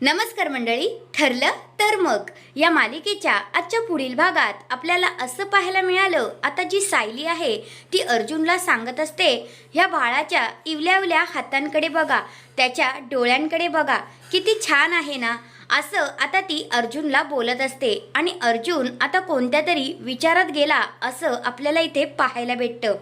नमस्कार मंडळी, ठरलं तर मग या मालिकेच्या आजच्या पुढील भागात आपल्याला असं पाहायला मिळालं, आता जी सायली आहे ती अर्जुनला सांगत असते, ह्या बाळाच्या इवल्या हातांकडे बघा, त्याच्या डोळ्यांकडे बघा, किती छान आहे ना, असं आता ती अर्जुनला बोलत असते. आणि अर्जुन आता कोणत्या तरी विचारात गेला असं आपल्याला इथे पाहायला भेटतं.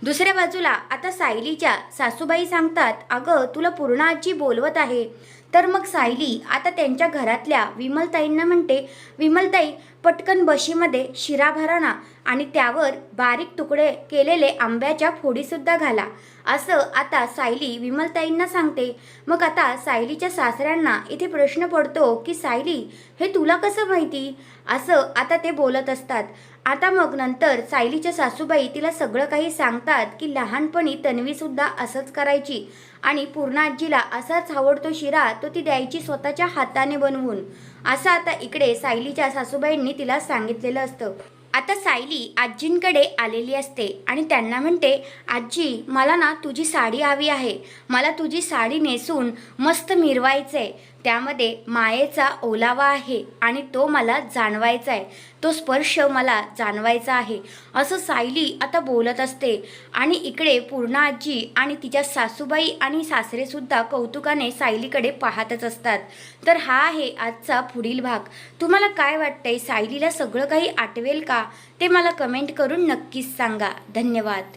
दुसऱ्या बाजूला आता सायलीच्या सासूबाई सांगतात, अगं तुला पूर्ण आजी बोलवत आहे. तर मग सायली आता त्यांच्या घरातल्या विमलताईंना म्हणते, विमलताई पटकन बशीमध्ये शिरा भरा ना आणि त्यावर बारीक तुकडे केलेले आंब्याच्या फोडीसुद्धा घाला, असं आता सायली विमलताईंना सांगते. मग आता सायलीच्या सासऱ्यांना इथे प्रश्न पडतो की सायली हे तुला कसं माहिती, असं आता ते बोलत असतात. आता मग नंतर सायलीच्या सासूबाई तिला सगळं काही सांगतात की लहानपणी तन्वीसुद्धा असंच करायची आणि पूर्ण आजीला असाच आवडतो शिरा तो ती द्यायची स्वतःच्या हाताने बनवून, असं आता इकडे सायलीच्या सासूबाईंनी तिला सांगितलेलं असतं. आता सायली आजींकडे आलेली असते आणि त्यांना म्हणते, आजी मला ना तुझी साडी हवी आहे, मला तुझी साडी नेसून मस्त मिरवायचं आहे, त्यामध्ये मायेचा ओलावा आहे आणि तो मला जाणवायचा आहे, तो स्पर्श मला जाणवायचा आहे, असं सायली आता बोलत असते. आणि इकडे पूर्ण आजी आणि तिच्या सासूबाई आणि सासरेसुद्धा कौतुकाने सायलीकडे पाहतच असतात. तर हा आहे आजचा पुढील भाग. तुम्हाला काय वाटतंय, सायलीला सगळं काही आठवेल का, ते मला कमेंट करून नक्कीच सांगा. धन्यवाद.